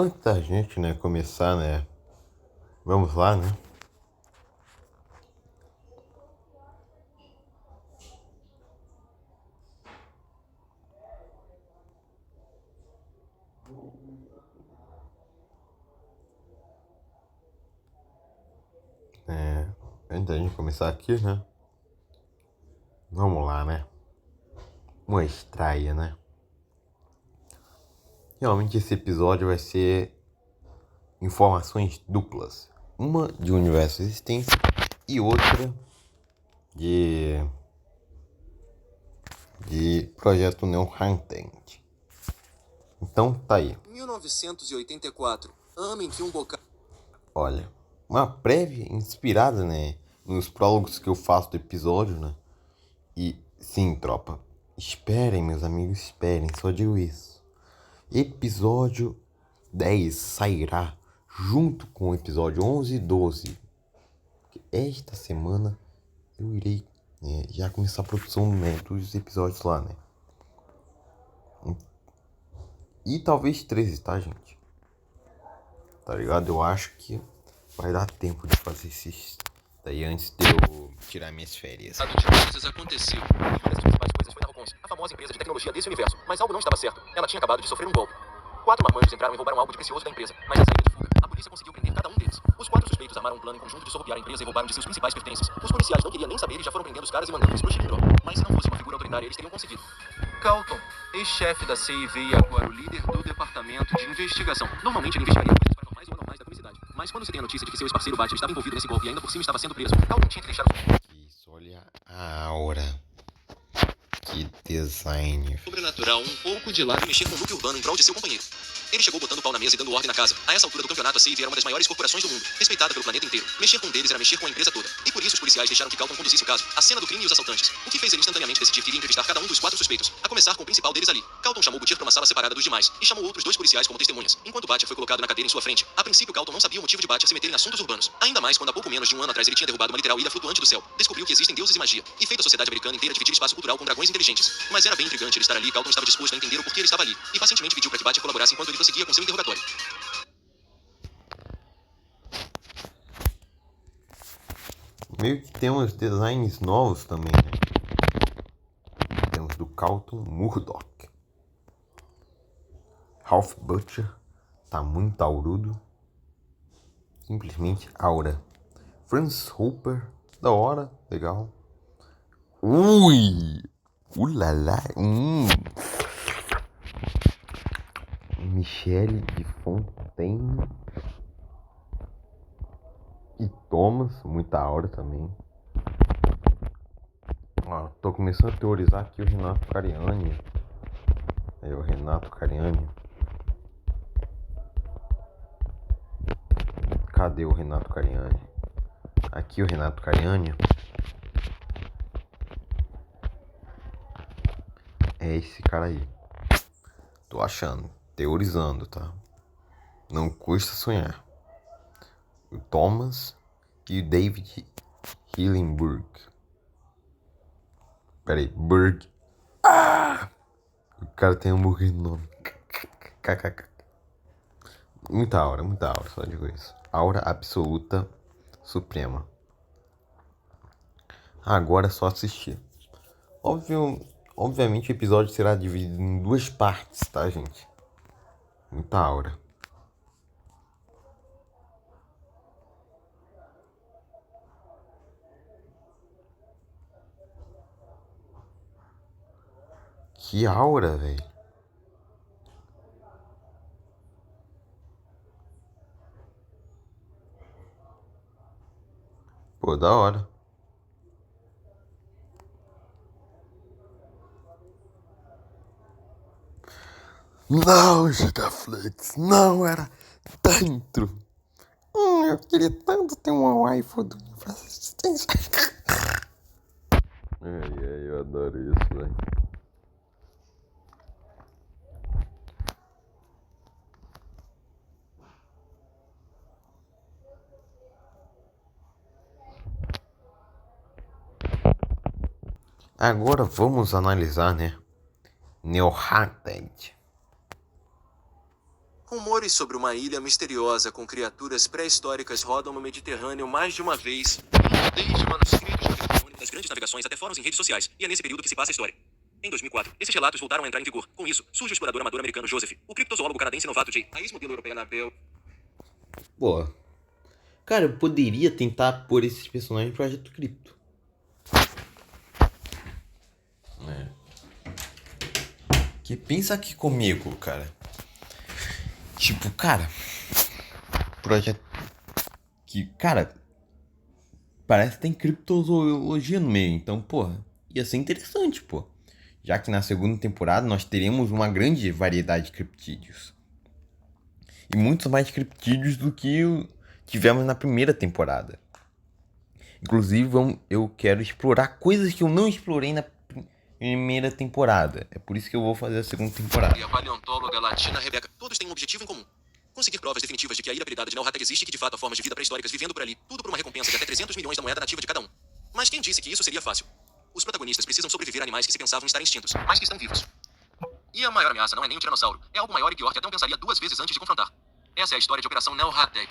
Antes da gente, começar, vamos lá, Antes da gente começar aqui, vamos lá, uma estreia, Realmente esse episódio vai ser informações duplas. Uma de universo existente e outra de projeto Neohantent. Então, tá aí. 1984, ano em que um bocal... Olha, uma prévia inspirada, nos prólogos que eu faço do episódio, E sim, tropa, esperem, meus amigos, esperem, só digo isso. Episódio 10 sairá junto com o episódio 11 e 12. Esta semana eu irei já começar a produção dos episódios lá, E talvez 13, tá, gente? Tá ligado? Eu acho que vai dar tempo de fazer esses daí antes de eu tirar minhas férias. A de coisas aconteceu. Uma das principais coisas foi Narrowcons, a famosa empresa de tecnologia desse universo. Mas algo não estava certo. Ela tinha acabado de sofrer um golpe. 4 marmanjos entraram e roubaram algo de precioso da empresa, mas na saída de fuga, a polícia conseguiu prender cada um deles. Os 4 suspeitos armaram um plano em conjunto de sorropear a empresa e roubaram de seus principais pertences. Os policiais não queriam nem saber e já foram prendendo os caras e mandando eles pro Chilindró. Mas se não fosse uma figura autoritária, eles teriam conseguido. Calton, ex-chefe da CIV e agora o líder do departamento de investigação. Normalmente ele investigaria coisas paranormais ou anormais da publicidade. Mas quando se tem a notícia de que seu ex-parceiro Batman estava envolvido nesse golpe e ainda por cima estava sendo preso, Calton tinha que deixar Isso, olha a aura. Que design. Sobrenatural um pouco de lado e mexer com o núcleo urbano em prol de seu companheiro. Ele chegou botando pau na mesa e dando ordem na casa. A essa altura do campeonato, a CIV era uma das maiores corporações do mundo, respeitada pelo planeta inteiro. Mexer com um deles era mexer com a empresa toda. E por isso os policiais deixaram que Calton conduzisse o caso, a cena do crime e os assaltantes. O que fez ele instantaneamente decidir que iria entrevistar cada um dos 4 suspeitos, a começar com o principal deles ali. Calton chamou Butcher para uma sala separada dos demais e chamou outros 2 policiais como testemunhas. Enquanto Batcher foi colocado na cadeira em sua frente, a princípio Calton não sabia o motivo de Batcher se meter em assuntos urbanos. Ainda mais quando há pouco menos de um ano atrás ele tinha derrubado uma literal ilha flutuante do céu. Descobriu que existem deuses e magia, e feito a sociedade americana inteira dividir espaço cultural com dragões inteligentes. Mas era bem intrigante ele estar ali e Calton estava disposto a entender o porquê ele estava ali, e pacientemente pediu para que Batcher colaborasse enquanto ele prosseguia com seu interrogatório. Meio que tem uns designs novos também, Temos do Calton Murdoch. Ralph Butcher tá muito aurudo. Simplesmente aura. Francis Hooper, da hora, legal. Ui! Ulala! Michelle de Fontaine. E Thomas, muita aura também. Ó, tô começando a teorizar aqui o Renato Cariani. Aí o Renato Cariani. Cadê o Renato Cariani? Aqui o Renato Cariani. É esse cara aí. Tô achando, teorizando, tá? Não custa sonhar. O Thomas e o David Hillenburg. Peraí, Berg. O cara tem hambúrguer no nome. KKK. Muita aura, só digo isso. Aura absoluta, suprema. Agora é só assistir. Obviamente o episódio será dividido em 2 partes, tá, gente? Muita aura. Que aura, velho. Pô, da hora. Não, Gigaflex, não era dentro. Eu queria tanto ter uma waifu do universo existência. Ai, eu adoro isso, velho. Agora vamos analisar, Neohantent. Um Rumores sobre uma ilha misteriosa com criaturas pré-históricas rodam no Mediterrâneo mais de uma vez, desde manuscritos babilônicos das grandes navegações até fóruns em redes sociais, e é nesse período que se passa a história. Em 2004, esses relatos voltaram a entrar em vigor. Com isso, surge o explorador amador americano Joseph, o criptozoólogo canadense novato Jay, a ex-modelo europeia Anabel. Pô, cara, eu poderia tentar pôr esses personagens no Projeto Cripto. Que pensa aqui comigo, cara. Tipo, cara, projeto que, cara, parece que tem criptozoologia no meio, então, porra, ia ser interessante, pô. Já que na segunda temporada nós teremos uma grande variedade de criptídeos. E muitos mais criptídeos do que tivemos na primeira temporada. Inclusive, eu quero explorar coisas que eu não explorei na primeira temporada. É por isso que eu vou fazer a segunda temporada. E a paleontóloga latina Rebecca, todos têm um objetivo em comum. Conseguir provas definitivas de que a ilha apelidada de Nelhatek existe e que de fato há formas de vida pré-históricas vivendo por ali, tudo por uma recompensa de até 300 milhões da moeda nativa de cada um. Mas quem disse que isso seria fácil? Os protagonistas precisam sobreviver a animais que se pensavam estar extintos, mas que estão vivos. E a maior ameaça não é nem o tiranossauro, é algo maior e pior que até pensaria 2 vezes antes de confrontar. Essa é a história de Operação Nelhatek.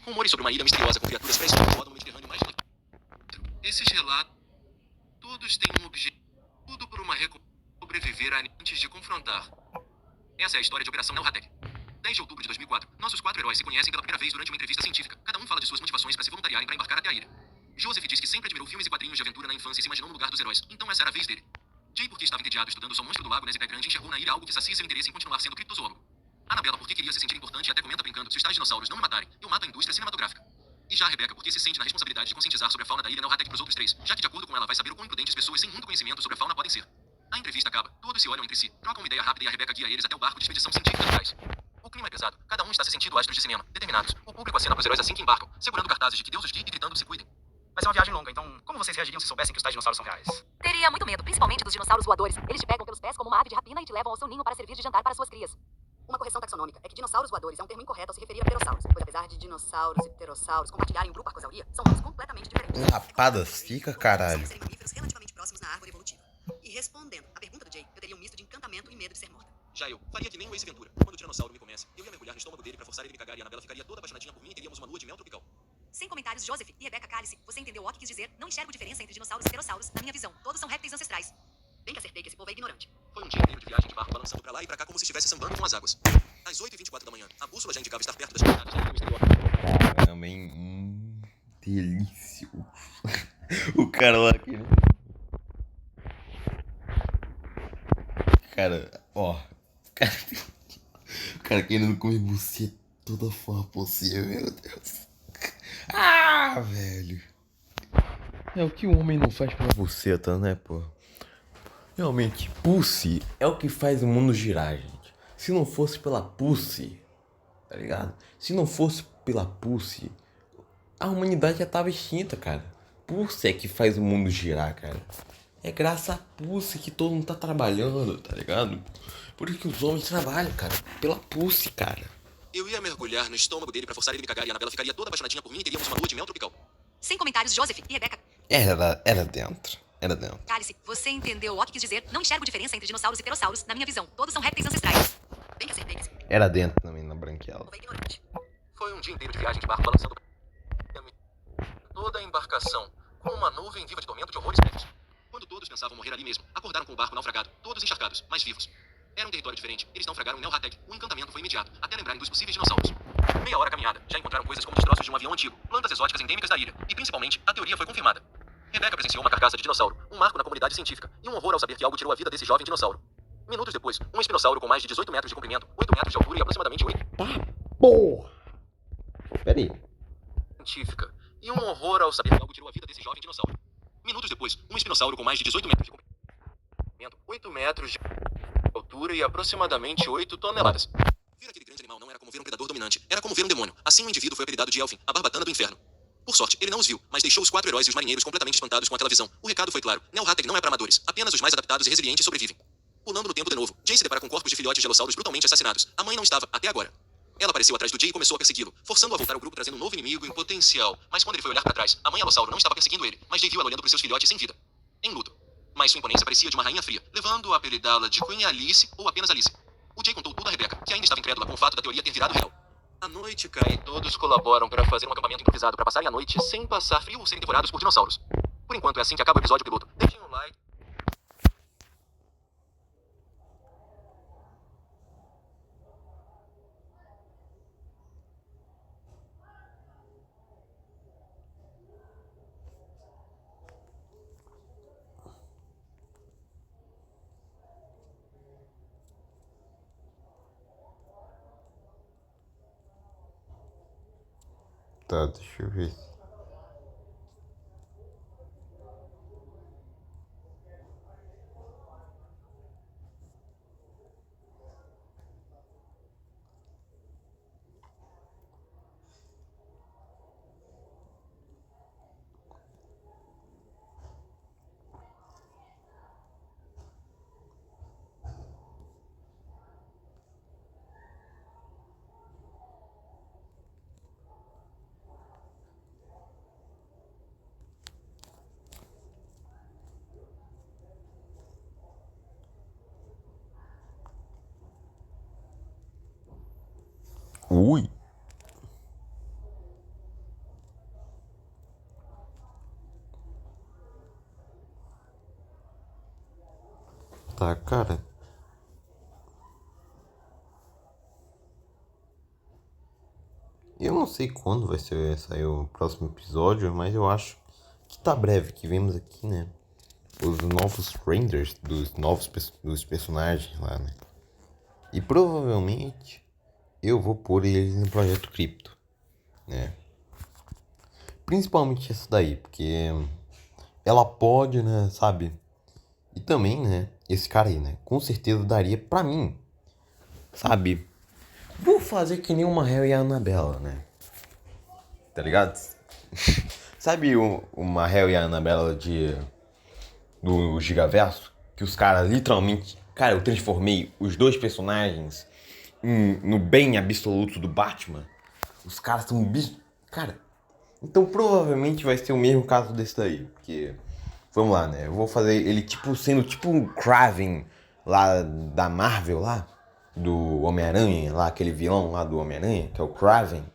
Rumores sobre uma ilha misteriosa com criaturas pré-históricas rodam no Mediterrâneo mais de uma... Esses relatos todos têm um objetivo, tudo por uma recompensa sobreviver antes de confrontar. Essa é a história de Operação Nelhatek. 10 de outubro de 2004, nossos 4 heróis se conhecem pela primeira vez durante uma entrevista científica. Cada um fala de suas motivações para se voluntariarem para embarcar até a ilha. Joseph diz que sempre admirou filmes e quadrinhos de aventura na infância e se imaginou no lugar dos heróis, então essa era a vez dele. Jay, porque estava entediado estudando só monstro do lago Ness e Pé Grande, enxergou na ilha algo que sacia seu interesse em continuar sendo criptozoólogo. Anabela, porque queria se sentir importante e até comenta brincando: se os tais dinossauros não me matarem, eu mato a indústria cinematográfica. E já a Rebecca, porque se sente na responsabilidade de conscientizar sobre a fauna da ilha Nelhatek pros outros 3, já que de acordo com ela vai saber o quão imprudentes pessoas sem muito conhecimento sobre a fauna podem ser. A entrevista acaba, todos se olham entre si, trocam uma ideia rápida e a Rebecca guia eles até o barco de expedição científica atrás. O clima é pesado, cada um está se sentindo astros de cinema, determinados. O público acena pros heróis assim que embarcam, segurando cartazes de que Deus os guie e gritando: se cuidem. Vai ser uma viagem longa, então como vocês reagiriam se soubessem que os tais dinossauros são reais? Teria muito medo, principalmente dos dinossauros voadores. Eles te pegam pelos pés como uma ave de rapina e te levam ao seu ninho para servir de jantar para suas crias. Uma correção taxonômica é que dinossauros voadores é um termo incorreto ao se referir a pterossauros, pois apesar de dinossauros e pterossauros compartilharem um grupo arcosauria, são ramos completamente diferentes. Rapada, fica, caralho. Serem mamíferos relativamente próximos na árvore evolutiva. E respondendo à pergunta do Jay, eu teria um misto de encantamento e medo de ser morta. Já eu faria que nem o Ace Ventura. Quando o dinossauro me comesse, eu ia mergulhar no estômago dele pra forçar ele a me cagar e a Anabela ficaria toda apaixonadinha por mim e teríamos uma lua de mel tropical. Sem comentários, Joseph e Rebecca, cale-se. Você entendeu o que quis dizer? Não enxergo diferença entre dinossauros e pterossauros. Na minha visão, todos são répteis ancestrais. Bem que acertei que esse povo é ignorante. Foi um dia inteiro de viagem de barco balançando pra lá e pra cá como se estivesse sambando com as águas. Às 8h24 da manhã, a bússola já indicava estar perto das coordenadas da ilha misteriosa. Caramba, hein? Delícia. O cara lá que... Cara, ó. O cara querendo comer buceta de toda forma possível, meu Deus. Ah, velho. É o que o homem não faz pra buceta, né, pô? Realmente, pussy é o que faz o mundo girar, gente. Se não fosse pela pussy, tá ligado? Se não fosse pela pussy, a humanidade já tava extinta, cara. Pussy é que faz o mundo girar, cara. É graças a pussy que todo mundo tá trabalhando, tá ligado? Por isso que os homens trabalham, cara. Pela pussy, cara. Eu ia mergulhar no estômago dele pra forçar ele a me cagar e a Anabela ficaria toda apaixonadinha por mim e teríamos uma lua de mel tropical. Sem comentários, Joseph e Rebecca, Era dentro. Era dentro. cale-se. Você entendeu o que quis dizer? Não enxergo diferença entre dinossauros e pterossauros. Na minha visão, todos são répteis ancestrais. Bem que acertei que esse Era dentro também, na branquela. povo é ignorante. Foi um dia inteiro de viagem de barco balançando toda a embarcação, com uma nuvem viva de tormento de horrores prévios. Quando todos pensavam morrer ali mesmo, acordaram com o barco naufragado, todos encharcados, mas vivos. Era um território diferente, eles naufragaram em Nelhatek. O encantamento foi imediato, até lembrarem dos possíveis dinossauros. Meia hora caminhada, já encontraram coisas como destroços de um avião antigo, plantas exóticas endêmicas da ilha, e principalmente, a teoria foi confirmada. Rebecca presenciou uma carcaça de dinossauro, um marco na comunidade científica, e um horror ao saber que algo tirou a vida desse jovem dinossauro. Minutos depois, um espinossauro com mais de 18 metros de comprimento, 8 metros de altura e aproximadamente 8... Porra! Pera aí. científica, e um horror ao saber que algo tirou a vida desse jovem dinossauro. Minutos depois, um espinossauro com mais de 18 metros de comprimento, 8 metros de altura e aproximadamente 8 toneladas. Ver aquele grande animal não era como ver um predador dominante, era como ver um demônio. Assim o indivíduo foi apelidado de Elfin, a barbatana do inferno. Por sorte, ele não os viu, mas deixou os 4 heróis e os marinheiros completamente espantados com aquela visão. O recado foi claro: Nelhatek não é para amadores, apenas os mais adaptados e resilientes sobrevivem. Pulando no tempo de novo, Jay se depara com corpos de filhotes de elossauros brutalmente assassinados. A mãe não estava, até agora. Ela apareceu atrás do Jay e começou a persegui-lo, forçando-o a voltar ao grupo trazendo um novo inimigo em potencial. Mas quando ele foi olhar para trás, a mãe alossauro não estava perseguindo ele, mas Jay viu ela olhando para seus filhotes sem vida. Em luto. mas sua imponência parecia de uma rainha fria, levando a apelidá-la de Queen Alice ou apenas Alice. O Jay contou tudo a Rebecca, que ainda estava incrédula com o fato da teoria ter virado real. A noite cai e todos colaboram para fazer um acampamento improvisado para passarem a noite sem passar frio ou serem devorados por dinossauros. Por enquanto é assim que acaba o episódio piloto. Deixem um like. Tá, deixa eu ver. Ui. Tá, cara. Eu não sei quando vai sair o próximo episódio, mas eu acho que tá breve, que vemos aqui, né? Os novos renders dos personagens lá, né? E provavelmente eu vou pôr eles no Projeto Crypto, né? Principalmente essa daí, porque ela pode, né, sabe? E também, né, esse cara aí, né? Com certeza daria pra mim, sabe? Vou fazer que nem uma Harry e a Annabella, né? Tá ligado? Sabe uma Harry e a Annabella do Gigaverso? Que os caras literalmente... Cara, eu transformei os dois personagens no bem absoluto do Batman. Os caras são bichos... Cara, então provavelmente vai ser o mesmo caso desse daí. Porque... Vamos lá, né? Eu vou fazer ele tipo sendo tipo um Kraven lá da Marvel lá. Do Homem-Aranha, lá, aquele vilão lá do Homem-Aranha, que é o Kraven,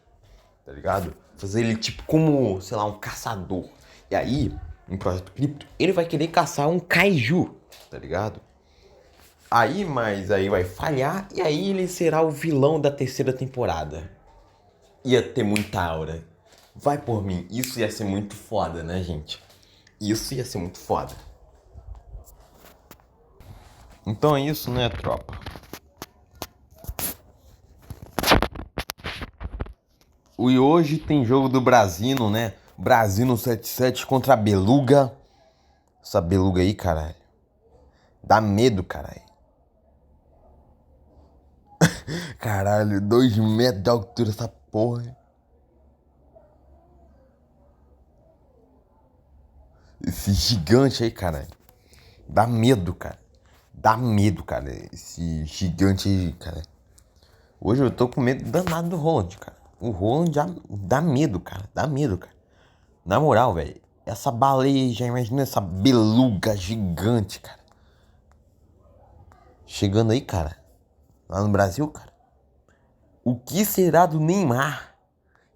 tá ligado? Fazer ele tipo como, sei lá, um caçador. E aí, em Projeto Crypto, ele vai querer caçar um kaiju, tá ligado? Mas aí vai falhar e aí ele será o vilão da terceira temporada. Ia ter muita aura. Vai por mim, isso ia ser muito foda, né, gente? Isso ia ser muito foda. Então é isso, né, tropa? E hoje tem jogo do Brasino, né? Brasino 77 contra a Beluga. Essa Beluga aí, caralho. Dá medo, caralho. Caralho, 2 metros de altura essa porra. Esse gigante aí, caralho. Dá medo, cara. Dá medo, cara. Esse gigante aí, cara. Hoje eu tô com medo danado do Roland, cara. O Roland já dá medo, cara. Dá medo, cara. Na moral, velho. Essa baleia, já imagina essa beluga gigante, cara. Chegando aí, cara. Lá no Brasil, cara. O que será do Neymar?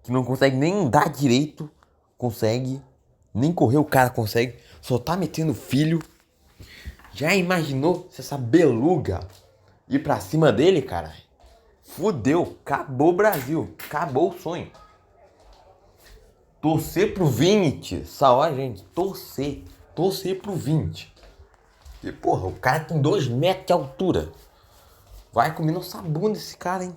Que não consegue nem andar direito. Consegue. Nem correr o cara consegue. Só tá metendo filho. Já imaginou se essa beluga ir pra cima dele, cara? Fudeu. Acabou o Brasil. Acabou o sonho. Torcer pro 20. Essa hora, gente. Torcer pro 20. Porque, porra, o cara tem 2 metros de altura. Vai comer nossa bunda esse cara, hein?